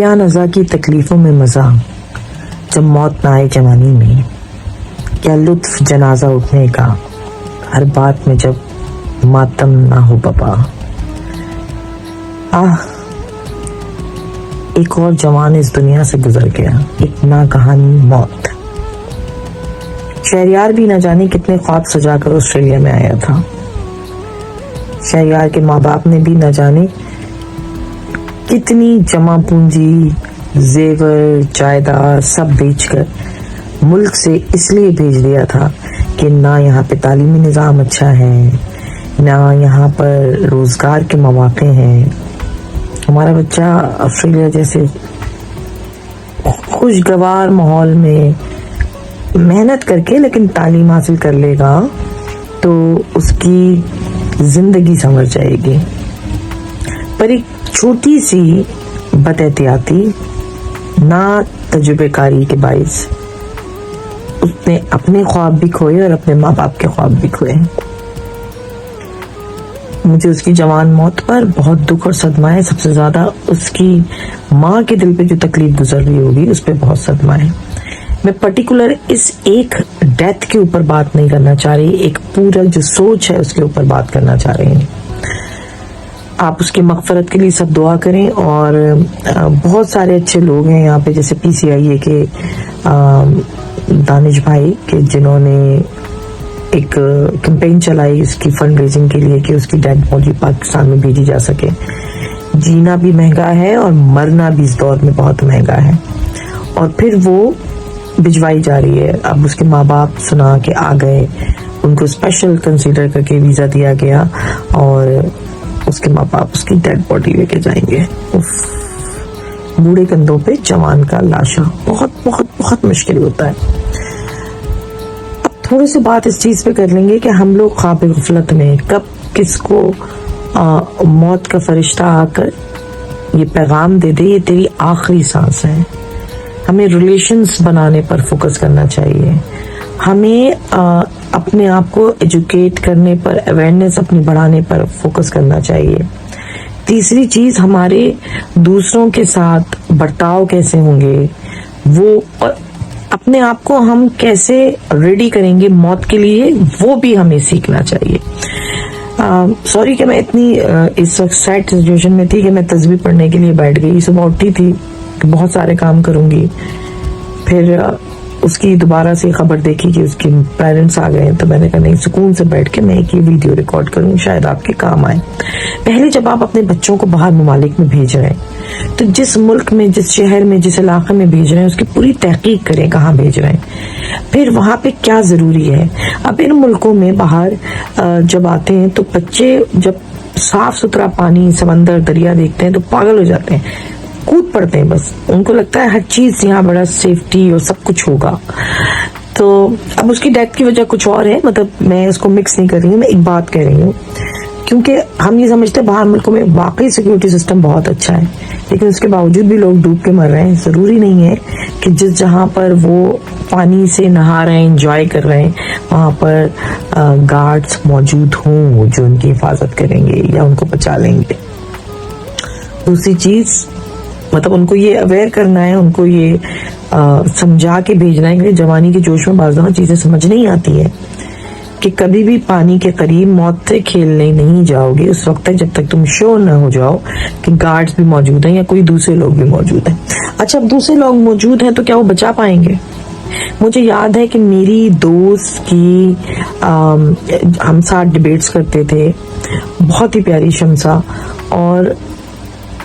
کیا نزا کی تکلیفوں میں مزہ جب موت نہ آئے جوانی میں، کیا لطف جنازہ اٹھنے کا ہر بات میں جب ماتم نہ ہو بپا۔ ایک اور جوان اس دنیا سے گزر گیا، ایک نا کہانی موت۔ شہریار بھی نہ جانے کتنے خواب سجا کر آسٹریلیا میں آیا تھا۔ شہریار کے ماں باپ نے بھی نہ جانے کتنی جمع پونجی، زیور، جائیداد سب بیچ کر ملک سے اس لیے بھیج دیا تھا کہ نہ یہاں پہ تعلیمی نظام اچھا ہے، نہ یہاں پر روزگار کے مواقع ہیں۔ ہمارا بچہ آسٹریلیا جیسے خوشگوار ماحول میں محنت کر کے لیکن تعلیم حاصل کر لے گا تو اس کی زندگی سنور جائے گی۔ پر ایک چھوٹی سی بد احتیاطی، نہ تجربے کاری کے باعث اس نے اپنے خواب بھی کھوئے اور اپنے ماں باپ کے خواب بھی کھوئے۔ مجھے اس کی جوان موت پر بہت دکھ اور صدمہ ہے۔ سب سے زیادہ اس کی ماں کے دل پہ جو تکلیف گزر رہی ہوگی اس پہ بہت صدمہ ہے۔ میں پرٹیکولر اس ایک ڈیتھ کے اوپر بات نہیں کرنا چاہ رہی، ایک پورا جو سوچ ہے اس کے اوپر بات کرنا چاہ رہی ہوں۔ آپ اس کی مغفرت کے لیے سب دعا کریں، اور بہت سارے اچھے لوگ ہیں یہاں پہ، جیسے PCIA کے دانش بھائی کہ جنہوں نے ایک کیمپین چلائی اس کی فنڈ ریزنگ کے لیے کہ اس کی ڈیڈ باڈی پاکستان میں بھیجی جا سکے۔ جینا بھی مہنگا ہے اور مرنا بھی اس دور میں بہت مہنگا ہے، اور پھر وہ بھجوائی جا رہی ہے۔ اب اس کے ماں باپ سنا کہ آ گئے، ان کو اسپیشل کنسیڈر کر کے ویزا دیا گیا اور اس کے ماں باپ اس کی ڈیڈ باڈی لے کے جائیں گے۔ بوڑھے کندھوں پہ جوان کا لاشا، بہت بہت بہت مشکل ہوتا ہے۔ اب تھوڑی سی بات اس چیز پہ کر لیں گے کہ ہم لوگ خواب غفلت میں کب کس کو موت کا فرشتہ آ کر یہ پیغام دے دے، یہ تیری آخری سانس ہے۔ ہمیں ریلیشنز بنانے پر فوکس کرنا چاہیے، ہمیں اپنے آپ کو ایجوکیٹ کرنے پر، اویئرنیس اپنی بڑھانے پر فوکس کرنا چاہیے۔ تیسری چیز، ہمارے دوسروں کے ساتھ برتاؤ کیسے ہوں گے، وہ اپنے آپ کو ہم کیسے ریڈی کریں گے موت کے لیے، وہ بھی ہمیں سیکھنا چاہیے۔ سوری کہ میں اتنی اس وقت سیڈ سچویشن میں تھی کہ میں تسبیح پڑھنے کے لیے بیٹھ گئی، صبح اٹھی تھی کہ بہت سارے کام کروں گی، پھر اس کی دوبارہ سے خبر دیکھی کہ اس کے پیرنٹس آ گئے، تو میں نے کہا نہیں، سکون سے بیٹھ کے میں ایک یہ ویڈیو ریکارڈ کروں، شاید آپ کے کام آئے۔ پہلے جب آپ اپنے بچوں کو باہر ممالک میں بھیج رہے ہیں تو جس ملک میں، جس شہر میں، جس علاقے میں بھیج رہے ہیں اس کی پوری تحقیق کریں کہاں بھیج رہے ہیں، پھر وہاں پہ کیا ضروری ہے۔ اب ان ملکوں میں باہر جب آتے ہیں تو بچے جب صاف ستھرا پانی، سمندر، دریا دیکھتے ہیں تو پاگل ہو جاتے ہیں، کود پڑتے ہیں، بس ان کو لگتا ہے ہر چیز یہاں بڑا سیفٹی اور سب کچھ ہوگا۔ تو اب اس کی ڈیتھ کی وجہ کچھ اور ہے، مطلب میں اس کو مکس نہیں کر رہی ہوں، میں ایک بات کہہ رہی ہوں، کیونکہ ہم یہ سمجھتے ہیں باہر ملکوں میں واقعی سیکورٹی سسٹم بہت اچھا ہے، لیکن اس کے باوجود بھی لوگ ڈوب کے مر رہے ہیں۔ ضروری نہیں ہے کہ جس جہاں پر وہ پانی سے نہا رہے ہیں، انجوائے کر رہے ہیں، وہاں پر گارڈز موجود ہوں جو ان کی حفاظت کریں گے یا ان کو بچا لیں گے۔ دوسری چیز، مطلب ان کو یہ اویئر کرنا ہے، ان کو یہ سمجھا کے بھیجنا ہے کہ جوانی کے جوش میں بعض دفعہ چیزیں سمجھ نہیں آتی ہے کہ کبھی بھی پانی کے قریب موت سے کھیلنے نہیں جاؤ گے اس وقت تک جب تک تم شور نہ ہو جاؤ کہ گارڈز بھی موجود ہیں یا کوئی دوسرے لوگ بھی موجود ہیں۔ اچھا، اب دوسرے لوگ موجود ہیں تو کیا وہ بچا پائیں گے؟ مجھے یاد ہے کہ میری دوست کی ہم ساتھ ڈیبیٹس کرتے تھے، بہت ہی پیاری شمسا، اور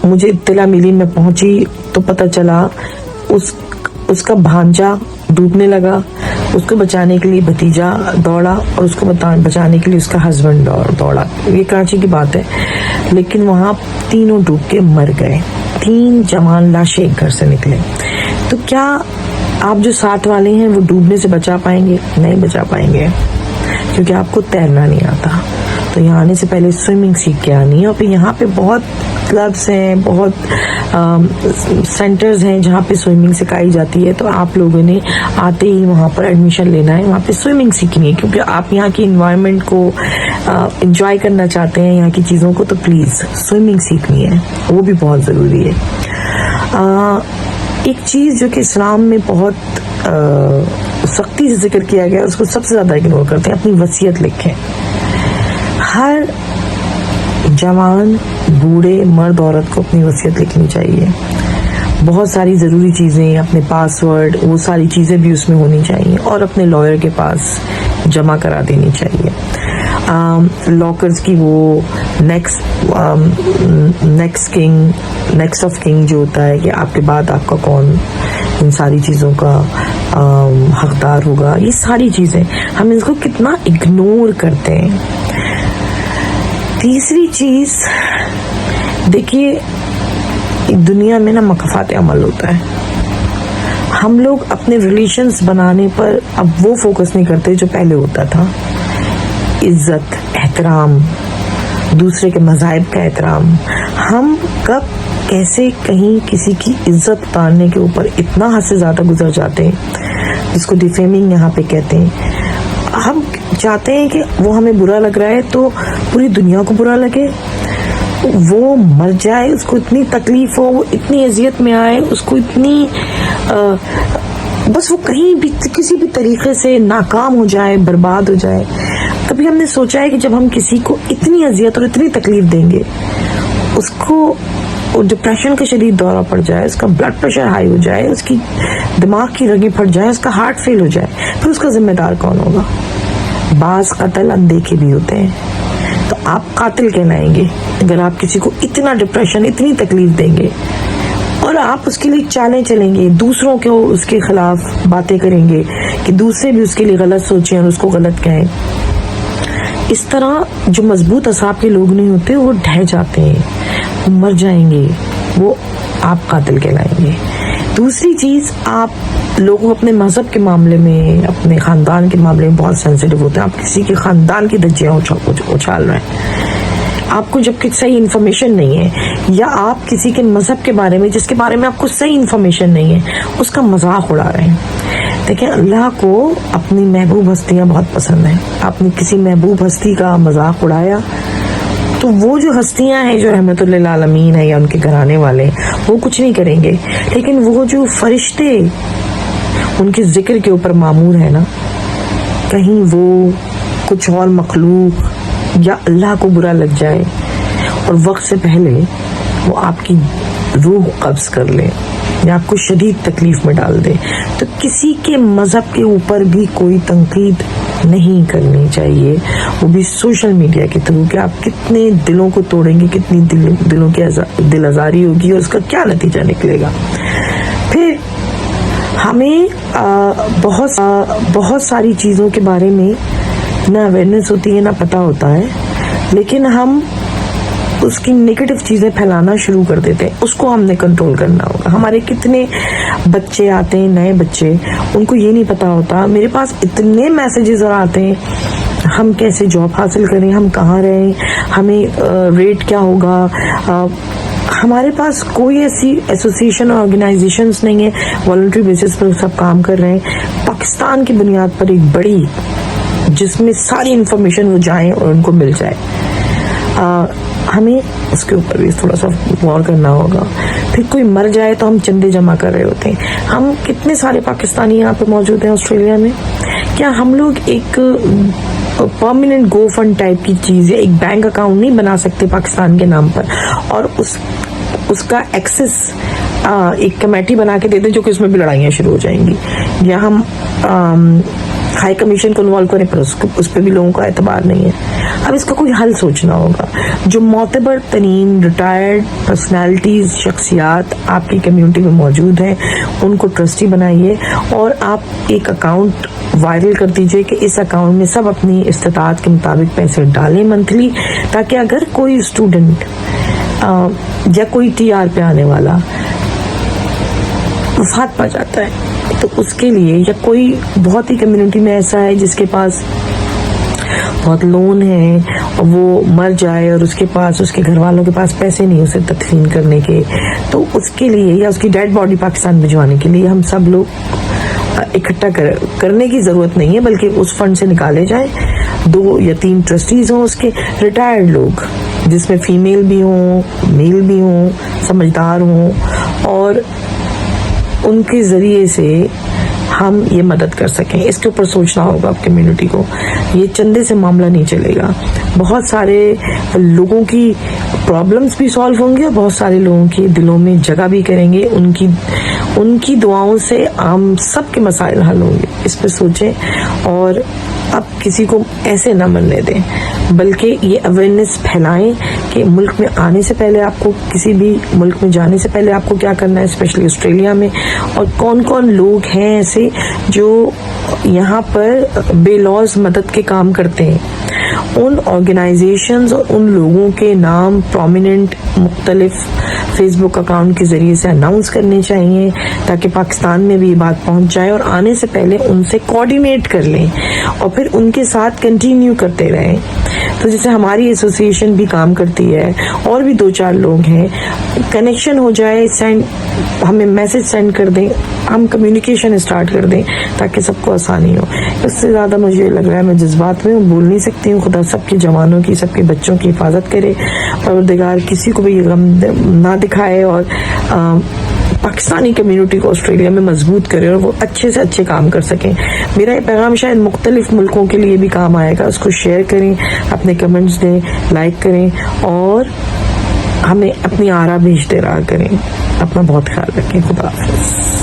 مجھے اطلاع ملی، میں پہنچی تو پتہ چلا اس کا بھانجا ڈوبنے لگا، اس کو بچانے کے لیے بھتیجا دوڑا، اور اس کو بچانے کے لیے اس کا ہسبینڈ دوڑا۔ یہ کراچی کی بات ہے، لیکن وہاں تینوں ڈوب کے مر گئے، 3 جوان لاشیں ایک گھر سے نکلے۔ تو کیا آپ جو ساتھ والے ہیں وہ ڈوبنے سے بچا پائیں گے؟ نہیں بچا پائیں گے، کیونکہ آپ کو تیرنا نہیں آتا۔ تو یہاں آنے سے پہلے سوئمنگ سیکھ کے آنی ہے، اور پھر یہاں پہ بہت کلبس ہیں، بہت سینٹرز ہیں جہاں پہ سوئمنگ سکھائی جاتی ہے، تو آپ لوگوں نے آتے ہی وہاں پر ایڈمیشن لینا ہے، وہاں پہ سوئمنگ سیکھنی ہے، کیونکہ آپ یہاں کی انوائرمنٹ کو انجوائے کرنا چاہتے ہیں، یہاں کی چیزوں کو، تو پلیز سوئمنگ سیکھنی ہے، وہ بھی بہت ضروری ہے۔ ایک چیز جو کہ اسلام میں بہت سختی سے ذکر کیا گیا، اس کو سب سے زیادہ اگنور کرتے ہیں، اپنی وصیت لکھیں. ہر جوان، بوڑھے، مرد، عورت کو اپنی وصیت لکھنی چاہیے. بہت ساری ضروری چیزیں، اپنے پاسورڈ، وہ ساری چیزیں بھی اس میں ہونی چاہیے، اور اپنے لائر کے پاس جمع کرا دینی چاہیے. لاکرز کی وہ نیکسٹ آف کنگ جو ہوتا ہے کہ آپ کے بعد آپ کا کون ان ساری چیزوں کا حقدار ہوگا، یہ ساری چیزیں ہم اس کو کتنا اگنور کرتے ہیں. تیسری چیز دیکھیے، دنیا میں نا مقافات عمل ہوتا ہے. ہم لوگ اپنے ریلیشنز بنانے پر اب وہ فوکس نہیں کرتے جو پہلے ہوتا تھا. عزت، احترام، دوسرے کے مذاہب کا احترام. ہم کب کیسے کہیں کسی کی عزت اتارنے کے اوپر اتنا حد سے زیادہ گزر جاتے ہیں، جس کو ڈیفیمنگ یہاں پہ کہتے ہیں. ہم چاہتے ہیں کہ وہ ہمیں برا لگ رہا ہے تو پوری دنیا کو برا لگے، وہ مر جائے، اس کو اتنی تکلیف ہو، وہ اتنی اذیت میں آئے، اس کو اتنی بس وہ کہیں بھی کسی بھی طریقے سے ناکام ہو جائے، برباد ہو جائے. کبھی ہم نے سوچا ہے کہ جب ہم کسی کو اتنی اذیت اور اتنی تکلیف دیں گے، اس کو ڈپریشن کا شدید دورہ پڑ جائے، اس کا بلڈ پریشر ہائی ہو جائے، اس کی دماغ کی رگیں پھٹ جائیں، اس کا ہارٹ فیل ہو جائے، پھر اس کا ذمہ دار کون ہوگا؟ بعض قتل اندیکھے بھی ہوتے ہیں، تو آپ قاتل کہلائیں گے اگر آپ کسی کو اتنا ڈپریشن، اتنی تکلیف دیں گے، اور آپ اس کے لیے چالیں چلیں گے، دوسروں کو اس کے خلاف باتیں کریں گے کہ دوسرے بھی اس کے لیے غلط سوچیں اور اس کو غلط کہیں. اس طرح جو مضبوط اعصاب کے لوگ نہیں ہوتے وہ ڈھہ جاتے ہیں، وہ مر جائیں گے، وہ آپ قاتل کہلائیں گے. دوسری چیز، آپ لوگوں اپنے مذہب کے معاملے میں، اپنے خاندان کے معاملے میں بہت سینسیٹیو ہوتے ہیں. آپ کسی کے خاندان کی دھجیاں اچھال رہے ہیں، آپ کو جب کہ صحیح انفارمیشن نہیں ہے، یا آپ کسی کے مذہب کے بارے میں جس کے بارے میں آپ کو صحیح انفارمیشن نہیں ہے اس کا مذاق اڑا رہے ہیں. دیکھیں، اللہ کو اپنی محبوب ہستیاں بہت پسند ہیں. آپ نے کسی محبوب ہستی کا مذاق اڑایا تو وہ جو ہستیاں ہیں جو رحمت للعالمین ہیں یا ان کے گھرانے والے، وہ کچھ نہیں کریں گے. لیکن وہ جو فرشتے ان کے ذکر کے اوپر معمور ہیں نا، کہیں وہ کچھ اور مخلوق یا اللہ کو برا لگ جائے اور وقت سے پہلے وہ آپ کی روح قبض کر لے یا آپ کو شدید تکلیف میں ڈال دے، تو کسی کے مذہب کے اوپر بھی کوئی تنقید نہیں کرنی چاہیے، وہ بھی سوشل میڈیا کے تھرو، کہ آپ کتنے دلوں کو توڑیں گے، کتنی دلوں کی دل آزاری ہوگی اور اس کا کیا نتیجہ نکلے گا. پھر ہمیں بہت ساری چیزوں کے بارے میں نہ اویئرنیس ہوتی ہے، نہ پتہ ہوتا ہے، لیکن ہم اس کی نیگیٹو چیزیں پھیلانا شروع کر دیتے ہیں. اس کو ہم نے کنٹرول کرنا ہوگا. ہمارے کتنے بچے آتے ہیں، نئے بچے، ان کو یہ نہیں پتا ہوتا، میرے پاس اتنے میسیجز آتے ہیں، ہم کیسے جاب حاصل کریں، ہم کہاں رہیں، ہمیں ریٹ کیا ہوگا. ہمارے پاس کوئی ایسی ایسوسیشن اور آرگنائزیشنز نہیں ہے، والنٹری بیسس پر سب کام کر رہے ہیں. پاکستان کی بنیاد پر ایک بڑی، جس میں ساری انفارمیشن وہ جائیں اور ان کو مل جائے. ہمیں اس کے اوپر بھی تھوڑا سا غور کرنا ہوگا. پھر کوئی مر جائے تو ہم چندے جمع کر رہے ہوتے ہیں. ہم کتنے سارے پاکستانی یہاں پہ موجود ہیں آسٹریلیا میں، کیا ہم لوگ ایک پرماننٹ گو فنڈ ٹائپ کی چیز یا ایک بینک اکاؤنٹ نہیں بنا سکتے پاکستان کے نام پر، اور اس کا ایکسس ایک کمیٹی بنا کے دے دیں جو کہ اس میں بھی لڑائیاں شروع ہو جائیں گی، یا ہم ہائی کمیشن کو انوالو کریں پر اس پہ بھی لوگوں کا اعتبار نہیں ہے. اب اس کا کوئی حل سوچنا ہوگا. جو معتبر ترین ریٹائرڈ پرسنالٹیز، شخصیات آپ کی کمیونٹی میں موجود ہیں، ان کو ٹرسٹی بنائیے اور آپ ایک اکاؤنٹ وائرل کر دیجئے کہ اس اکاؤنٹ میں سب اپنی استطاعت کے مطابق پیسے ڈالیں منتھلی، تاکہ اگر کوئی اسٹوڈنٹ یا کوئی ٹی آر پہ آنے والا وفات پا جاتا ہے تو اس کے لیے، یا کوئی بہت ہی کمیونٹی میں ایسا ہے جس کے پاس بہت لون ہے اور وہ مر جائے اور اس کے پاس، اس کے گھر والوں کے پاس پیسے نہیں اسے تدفین کرنے کے، تو اس کے لیے یا اس کی ڈیڈ باڈی پاکستان بھجوانے کے لیے ہم سب لوگ اکٹھا کرنے کی ضرورت نہیں ہے، بلکہ اس فنڈ سے نکالے جائیں. 2 یا 3 ٹرسٹیز ہوں اس کے، ریٹائرڈ لوگ جس میں فیمیل بھی ہوں، میل بھی ہوں، سمجھدار ہوں اور ان کے ذریعے سے ہم یہ مدد کر سکیں. اس کے اوپر سوچنا ہوگا آپ کمیونٹی کو. یہ چندے سے معاملہ نہیں چلے گا. بہت سارے لوگوں کی پرابلمس بھی سالو ہوں گے اور بہت سارے لوگوں کے دلوں میں جگہ بھی کریں گے. ان کی دعاؤں سے ہم سب کے مسائل حل ہوں گے. اس پہ سوچیں اور اب کسی کو ایسے نہ مرنے دیں، بلکہ یہ اویئرنیس پھیلائیں کہ ملک میں آنے سے پہلے آپ کو، کسی بھی ملک میں جانے سے پہلے آپ کو کیا کرنا ہے، اسپیشلی آسٹریلیا میں، اور کون کون لوگ ہیں ایسے جو یہاں پر بے لوز مدد کے کام کرتے ہیں. ان آرگنائزیشنز اور ان لوگوں کے نام پرومیننٹ مختلف فیس بک اکاؤنٹ کے ذریعے سے اناؤنس کرنے چاہیے تاکہ پاکستان میں بھی یہ بات پہنچ جائے، اور آنے سے پہلے ان سے کوآرڈینیٹ کر لیں اور پھر ان کے ساتھ کنٹینیو کرتے رہیں. تو جیسے ہماری ایسوسیشن بھی کام کرتی ہے، اور بھی 2-4 لوگ ہیں، کنیکشن ہو جائے، ہمیں میسج سینڈ کر دیں، ہم کمیونیکیشن اسٹارٹ کر دیں تاکہ سب کو آسانی ہو. اس سے زیادہ مجھے لگ رہا ہے میں جذبات میں بول نہیں سکتی ہوں. خدا سب کے جوانوں کی، سب کے بچوں کی حفاظت کرے، پروردگار کسی کو بھی یہ غم نہ دکھائے، اور پاکستانی کمیونٹی کو آسٹریلیا میں مضبوط کرے اور وہ اچھے سے اچھے کام کر سکیں. میرا یہ پیغام شاید مختلف ملکوں کے لیے بھی کام آئے گا. اس کو شیئر کریں، اپنے کمنٹس دیں، لائک کریں، اور ہمیں اپنی آرا بھیجتے رہا کریں. اپنا بہت خیال رکھیں. خدا حافظ.